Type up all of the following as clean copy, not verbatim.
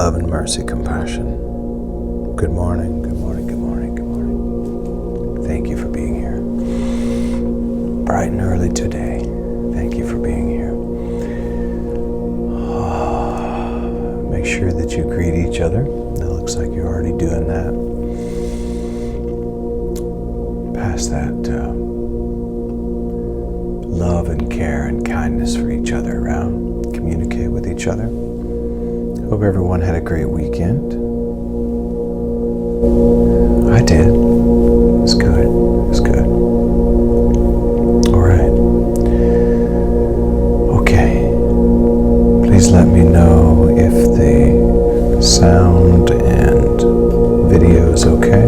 love and mercy, compassion. Good morning, good morning, good morning, good morning. Thank you for being here. Bright and early today. Thank you for being here. Make sure that you greet each other. It looks like you're already doing that. Pass that love and care and kindness for each other around. Communicate with each other. Hope everyone had a great weekend. I did. It was good. It was good. All right. Okay. Please let me know if the sound and video is okay.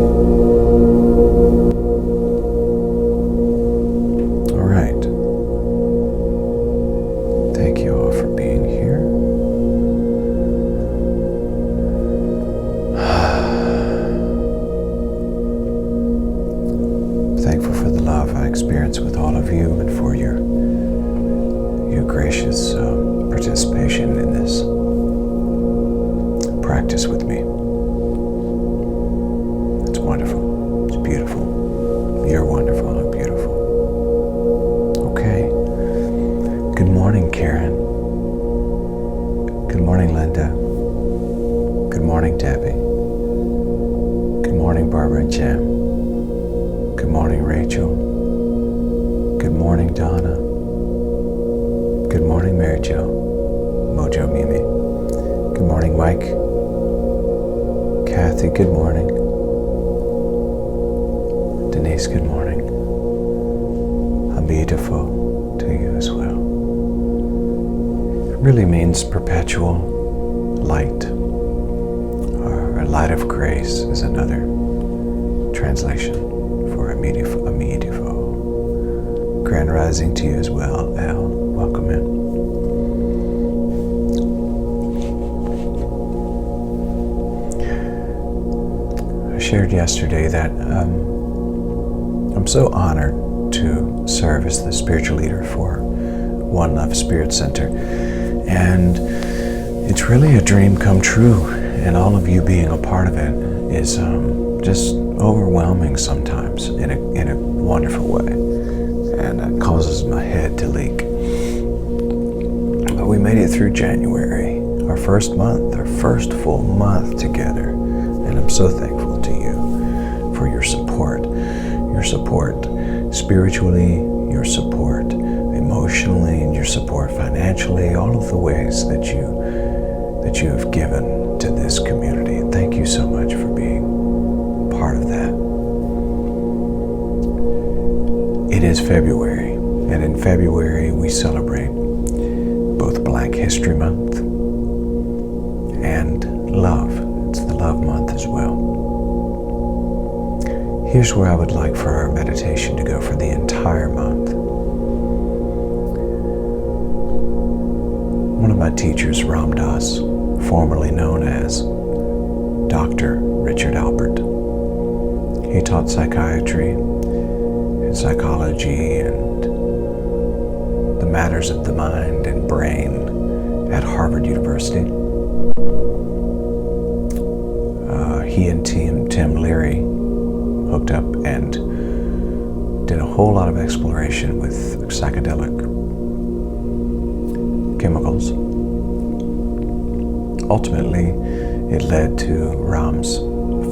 All right. Thank you all for being here. Thankful for the love I experience with all of you and for your gracious participation in this practice with me. It's wonderful. It's beautiful. You're wonderful and beautiful. Okay. Good morning, Karen. Good morning, Linda. Good morning, Debbie. Good morning, Barbara and Jim. Good morning, Rachel. Good morning, Donna. Good morning, Mary Jo. Mojo Mimi. Good morning, Mike. Kathy, good morning. Denise, good morning. Beautiful to you as well. It really means perpetual light, or a light of grace is another translation for Amidifo. Grand rising to you as well, Al. Welcome in. I shared yesterday that I'm so honored to serve as the spiritual leader for One Love Spirit Center. And it's really a dream come true. And all of you being a part of it is just overwhelming sometimes in a wonderful way. And it causes my head to leak. But we made it through January, our first month, our first full month together. And I'm so thankful to you for your support spiritually, your support emotionally, and your support financially, all of the ways that you have given to this community. And thank you so much for being part of that. It is February, and in February we celebrate both Black History Month and love. It's the love month as well. Here's where I would like for our meditation to go for the entire month. One of my teachers, Ram Dass, formerly known as Dr. Richard Alpert, he taught psychiatry and psychology and the matters of the mind and brain at Harvard University. He and Tim Leary hooked up and did a whole lot of exploration with psychedelic chemicals. Ultimately, it led to Ram's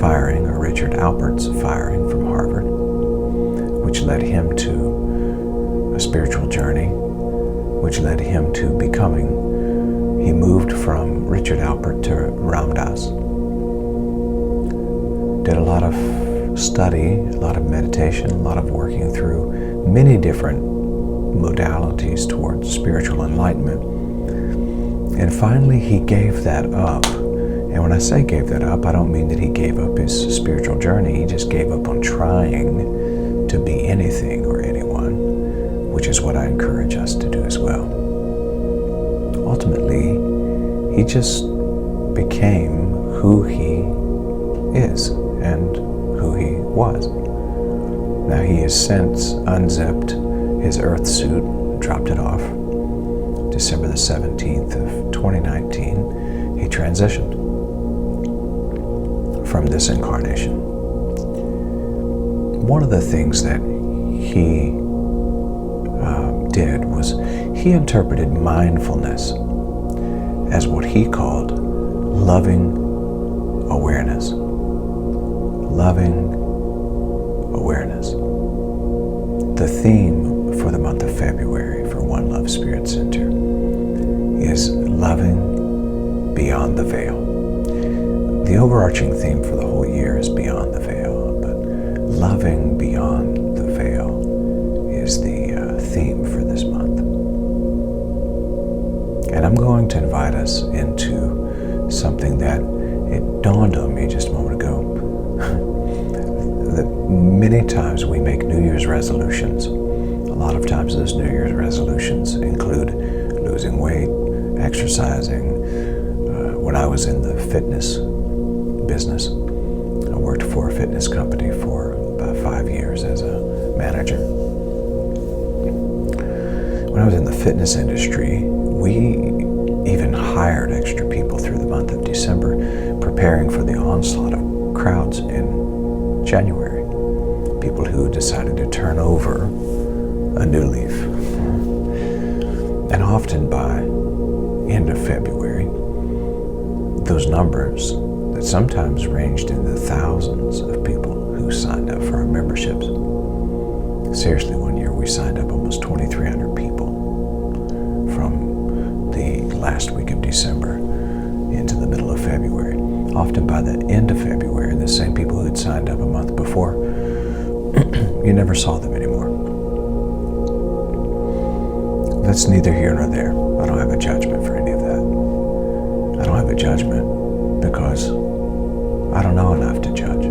firing, or Richard Alpert's firing from Harvard, which led him to a spiritual journey, which led him to becoming, he moved from Richard Alpert to Ram Dass. Did a lot of study, a lot of meditation, a lot of working through many different modalities towards spiritual enlightenment. And finally, he gave that up. And when I say gave that up, I don't mean that he gave up his spiritual journey. He just gave up on trying to be anything or anyone, which is what I encourage us to do as well. Ultimately, he just became who he is and who he was. Now he has since unzipped his earth suit, dropped it off. December the 17th of 2019, he transitioned. from this incarnation. One of the things that he did was he interpreted mindfulness as what he called loving awareness. Loving awareness. The theme for the month of February for One Love Spirit Center is loving beyond the veil. The overarching theme for the whole year is beyond the veil, but loving beyond the veil is the theme for this month. And I'm going to invite us into something that it dawned on me just a moment ago. That many times we make New Year's resolutions. A lot of times those New Year's resolutions include losing weight, exercising. When I was in the fitness business, I worked for a fitness company for about 5 years as a manager. When I was in the fitness industry, we even hired extra people through the month of December, preparing for the onslaught of crowds in January. People who decided to turn over a new leaf. And often by end of February, those numbers that sometimes ranged in the thousands of people who signed up for our memberships. Seriously, one year we signed up almost 2,300 people from the last week of December into the middle of February. Often by the end of February, the same people who had signed up a month before, you never saw them anymore. That's neither here nor there. I don't have a judgment for any of that. I don't have a judgment because I don't know enough to judge.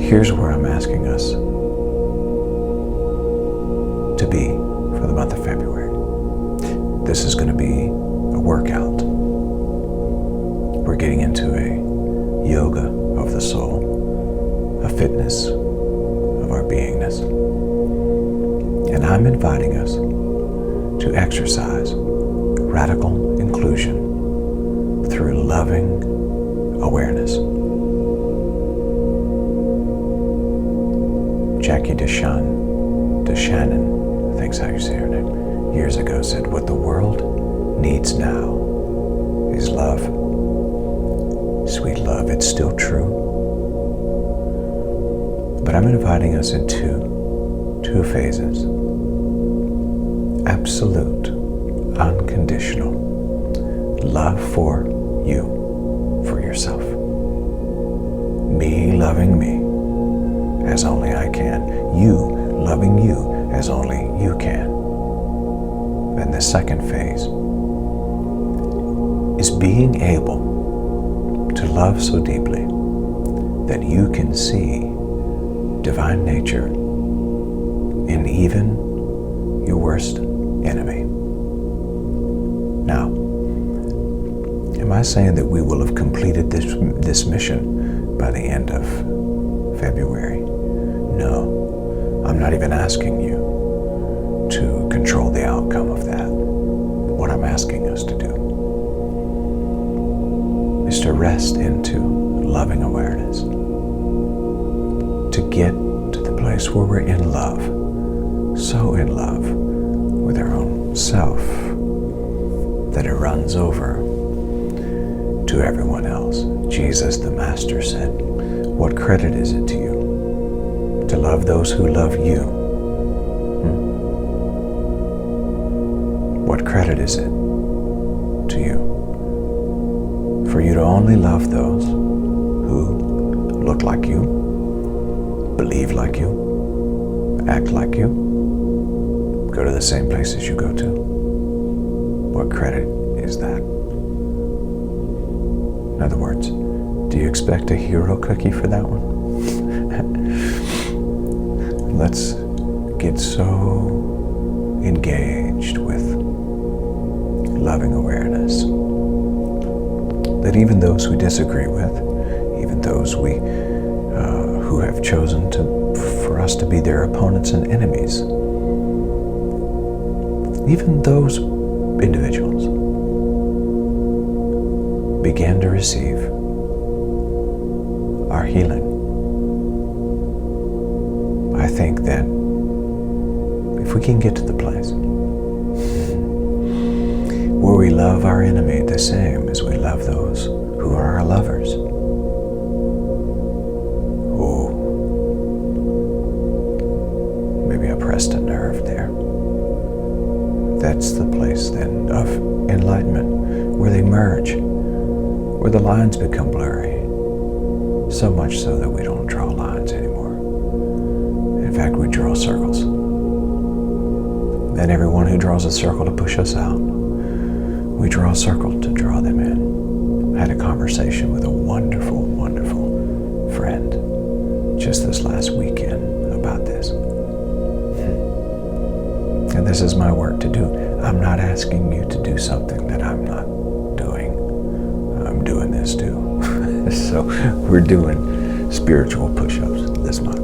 Here's where I'm asking us to be for the month of February. This is going to be a workout. We're getting into a yoga of the soul, a fitness of our beingness. And I'm inviting us to exercise radical inclusion through loving awareness. Jackie DeShannon, I think's how you say her name, years ago said, "What the world needs now is love." Sweet love, it's still true. But I'm inviting us into two phases. Absolute, unconditional love for you, for yourself. Me loving me as only I can. You loving you as only you can. And the second phase is being able to love so deeply that you can see divine nature in even your worst enemy. Now, am I saying that we will have completed this mission by the end of February? No, I'm not even asking you to control the outcome of that. What I'm asking us to do is to rest into loving awareness, to get to the place where we're in love, so in love with our own self that it runs over to everyone else. Jesus the Master said, "What credit is it to you to love those who love you? What credit is it to you for you to only love those who look like you, believe like you, act like you, go to the same places you go to? What credit is that? In other words, do you expect a hero cookie for that one? Let's get so engaged with loving awareness that even those we disagree with, even those who have chosen for us to be their opponents and enemies, even those individuals began to receive our healing. I think that if we can get to the place where we love our enemy the same as we love those who are our lovers, oh, maybe I pressed a nerve there. That's the place then of enlightenment, where they merge, where the lines become blurry, so much so that we don't draw lines anymore. In fact, we draw circles. And everyone who draws a circle to push us out, we draw a circle to draw them in. I had a conversation with a wonderful, wonderful friend just this last weekend about this. And this is my work to do. I'm not asking you to do something that I'm not doing. I'm doing this too. So we're doing spiritual push-ups this month.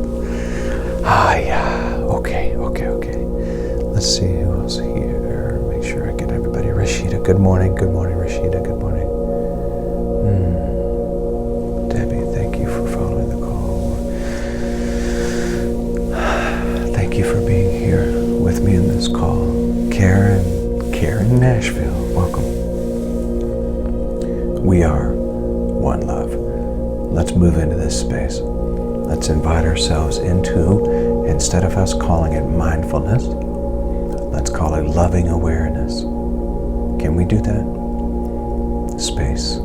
Yeah. Okay. Let's see who else here. Make sure I get everybody. Rashida, good morning. Good morning, Rashida. Good morning. Debbie, thank you for following the call. Thank you for being here with me in this call. Karen Nashville, welcome. We are one love. Let's move into this space. Let's invite ourselves into, instead of us calling it mindfulness, let's call it loving awareness. Can we do that? Space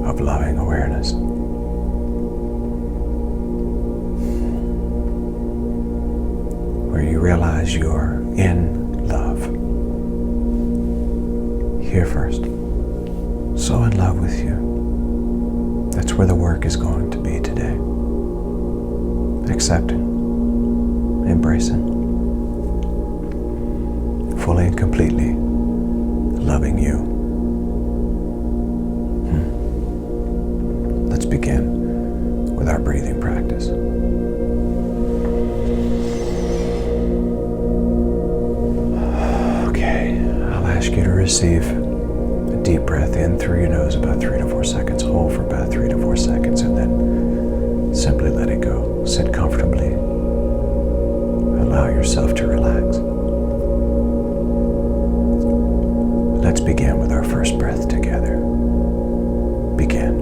of loving awareness. Where you realize you're in love. Here first. So in love with you. That's where the work is going to be today. Accepting, embracing, fully and completely loving you. Let's begin with our breathing practice. Okay, I'll ask you to receive a deep breath in through your nose, about 3 to 4 seconds. Hold for about 3 to 4 seconds, and then simply let it go. Sit comfortably. Allow yourself to relax. Let's begin with our first breath together. Begin.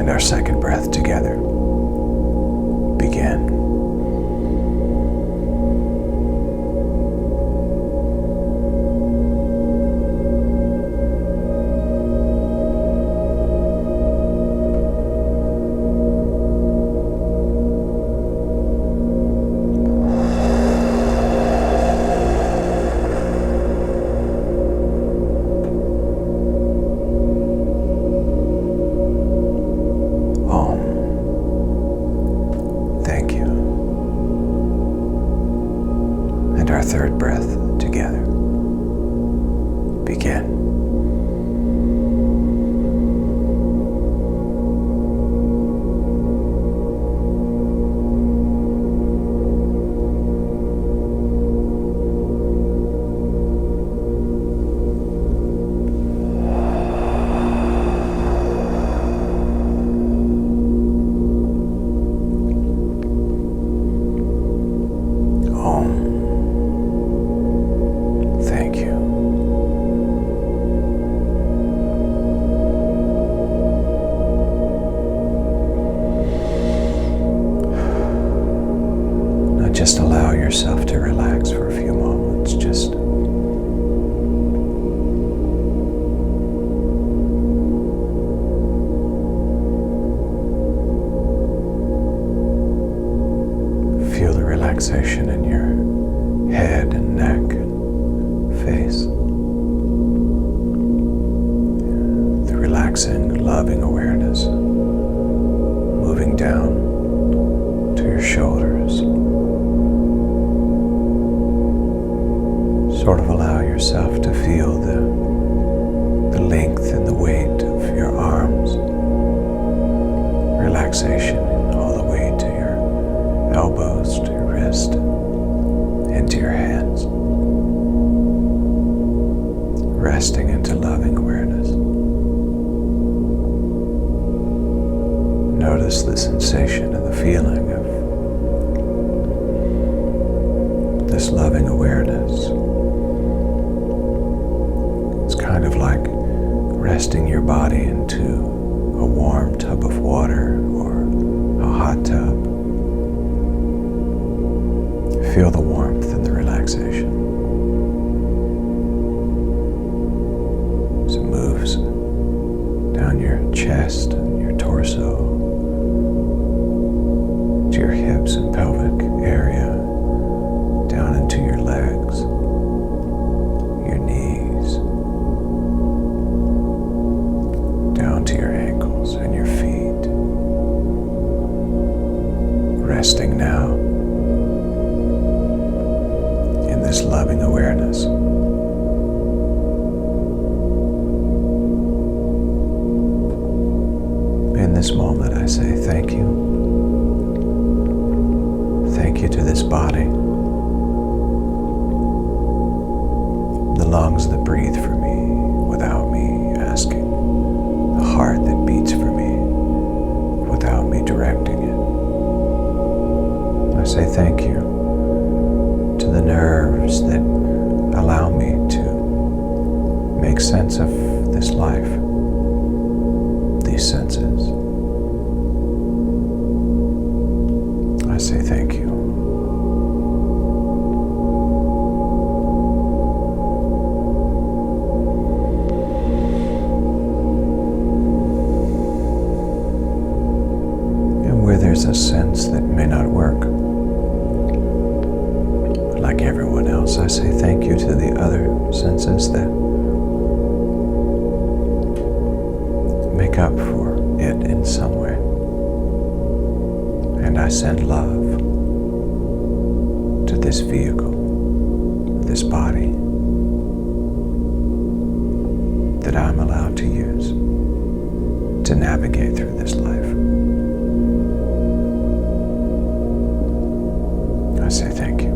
Our second breath together. Begin. Our third breath together. Begin. Just allow yourself to relax for a few moments. Just feel the relaxation in your head and neck and face. The relaxing, relaxation all the way to your elbows, to your wrist, into your hands. Resting into loving awareness. Notice the sensation and the feeling of this loving awareness. It's kind of like resting your body into a warm tub of water or a hot tub. Feel the warmth and the relaxation as it moves down your chest and your torso to your hips and pelvic area, down into your legs, your knees, down to your ankles and your feet. Resting now in this loving awareness. In this moment, I say thank you. Thank you to this body, the lungs that breathe for me without me asking, the heart that beats for me without me directing it. I say thank you to the nerves that allow me to make sense of this life, these senses. I say thank you. And where there's a sense that may not work, like everyone else, I say thank you to the other senses that make up for it in some way. And I send love to this vehicle, this body that I'm allowed to use to navigate through this life. I say thank you.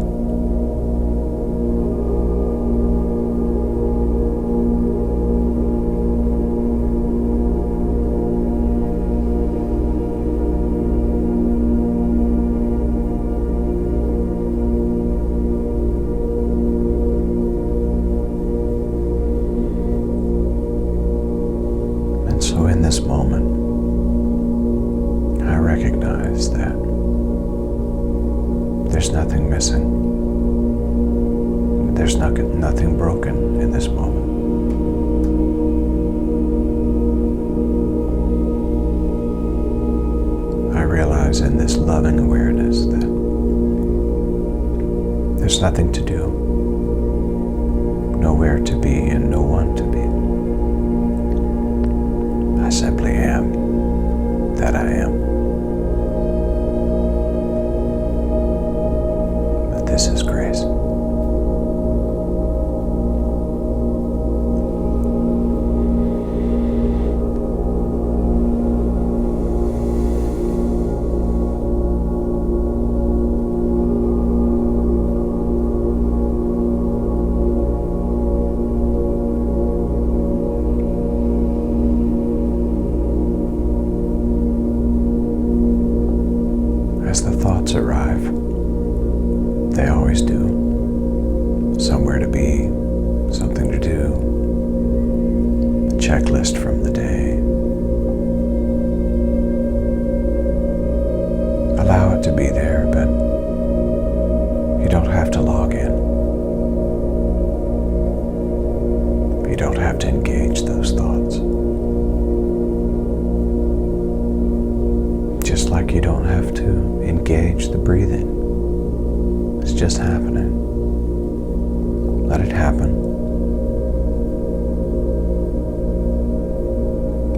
So in this moment, I recognize that there's nothing missing. There's nothing broken in this moment. I realize in this loving awareness that there's nothing to do, nowhere to be, and no one to be. I simply am that I am. But this is grace. As the thoughts arrive, they always do. Somewhere to be, something to do, a checklist from the day. Allow it to be there, but you don't have to log in. You don't have to engage those thoughts. Just like you don't have to engage the breathing. It's just happening. Let it happen.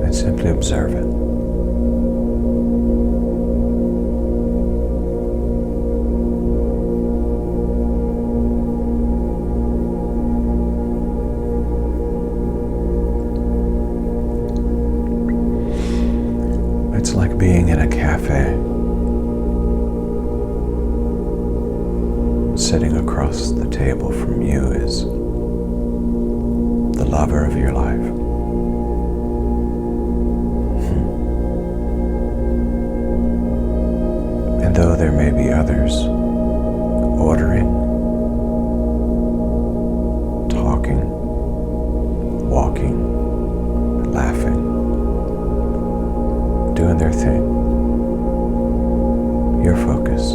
And simply observe it. It's like being in a cabin cafe. Sitting across the table from you is the lover of your life. And though there may be others ordering, talking, walking, laughing, doing their thing, your focus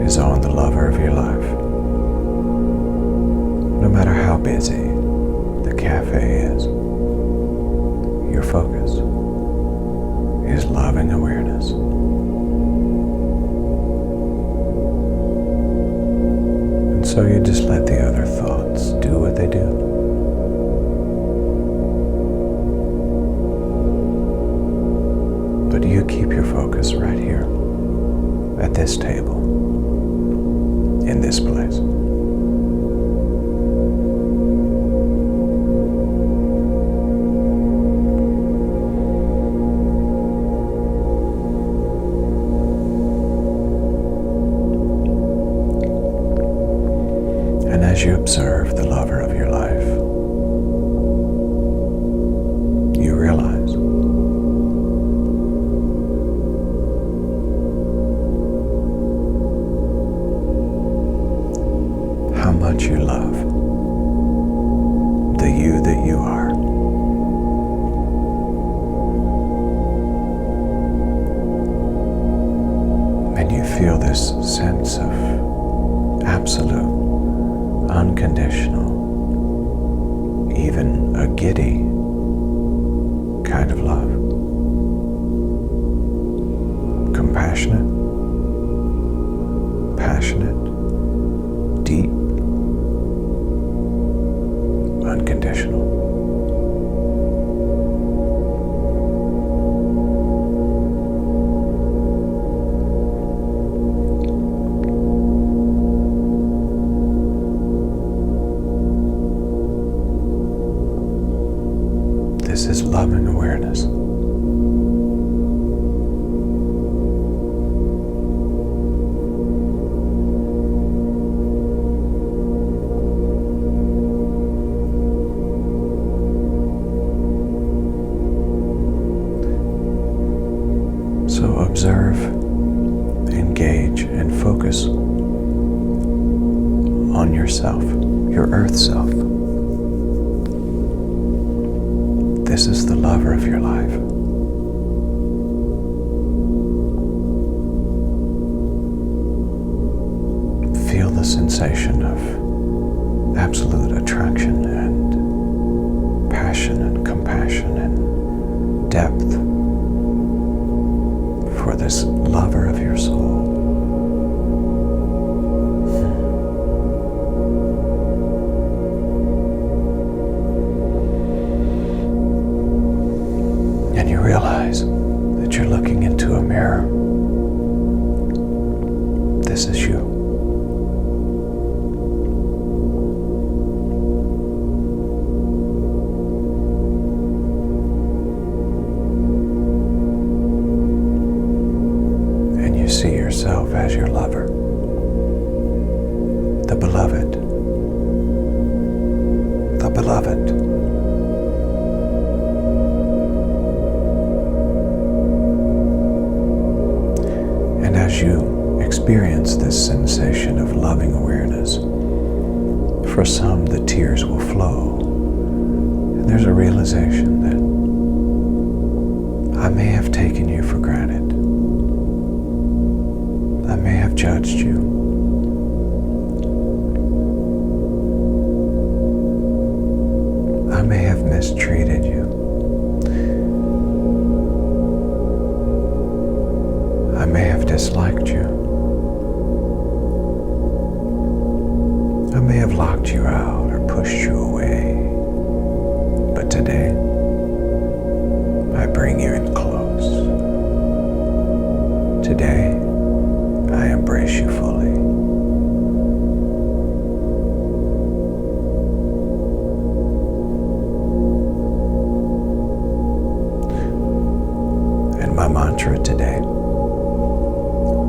is on the lover of your life. No matter how busy the cafe is, your focus is loving awareness. And so you just let the other thoughts do what they do. But you keep your focus right here at this table, in this place. And as you observe the lover of your life, you realize how much you love the you that you are. And you feel this sense of absolute, unconditional, even a giddy kind of love. Compassionate, passionate, deep, unconditional. This is loving awareness. So observe, engage, and focus on yourself, your earth self. This is the lover of your life. Feel the sensation of absolute attraction and passion and compassion and depth for this lover of your soul. And you realize that you're looking into a mirror. This is you. And you see yourself as your lover, the beloved, the beloved. And as you experience this sensation of loving awareness, for some the tears will flow. And there's a realization that I may have taken you for granted. I may have judged you. I may have mistreated you. I may have disliked you. I may have locked you out or pushed you away. But today, I bring you in close. Today, I embrace you fully. And my mantra today today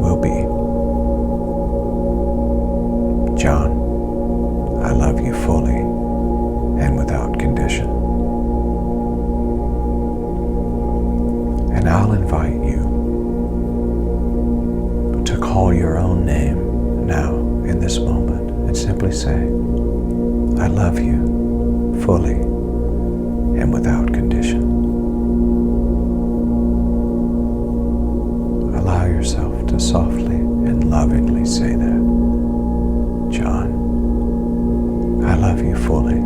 will be, John, I love you fully and without condition. And I'll invite you to call your own name now in this moment and simply say, I love you fully and without condition. Allow yourself to softly and lovingly say that. John, I love you fully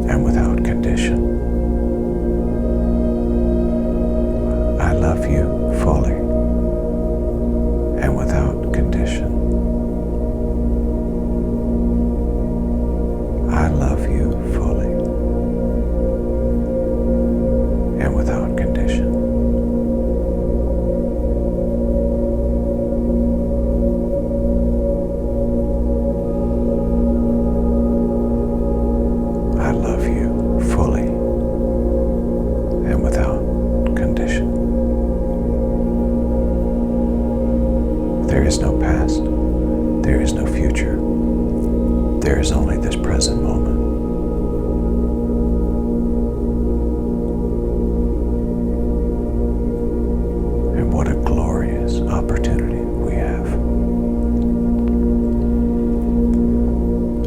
and without condition. I love you fully and without condition. I love you fully and without condition. I love you fully and without condition. There is no past. There is no future. There is only this present moment. And what a glorious opportunity we have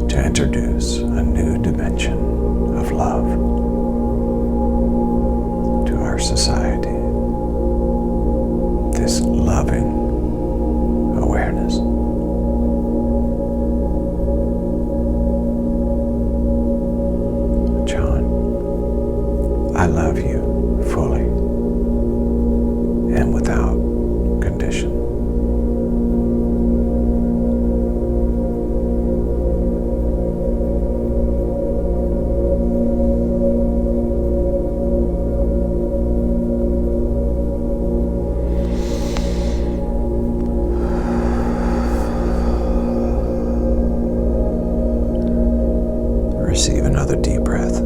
to introduce a new dimension of love to our society. This loving awareness. John, I love you fully and without condition. Receive another deep breath.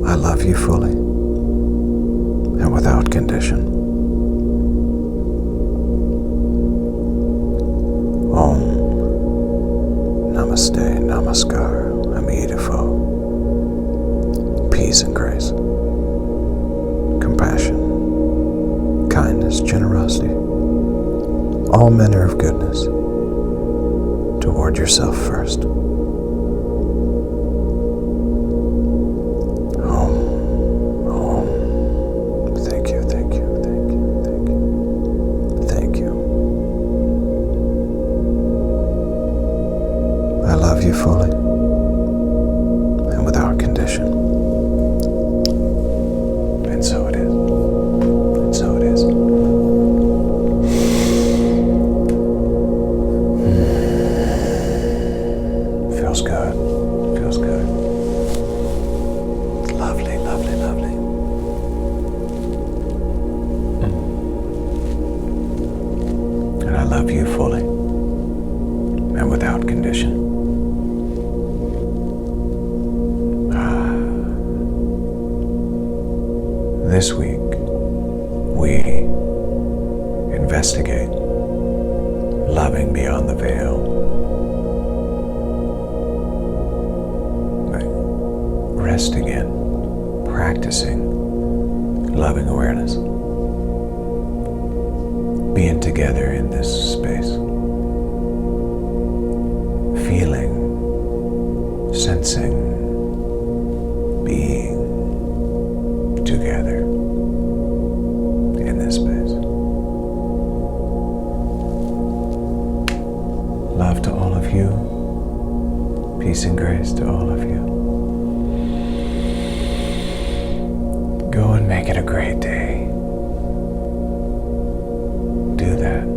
I love you fully and without condition. Om Namaste, Namaskar, Amidafo. Peace and grace, compassion, kindness, generosity, all manner of goodness toward yourself first. Thank you, thank you, thank you, thank you, thank you. I love you fully and without condition. And so it is. And so it is. Feels good. Feels good. Lovely, lovely, lovely. And I love you fully and without condition. This week, we investigate loving beyond the veil. Resting in, practicing loving awareness. Being together in this space. Feeling, sensing, being together in this space. Love to all of you. Peace and grace to all of you. Go and make it a great day. Do that.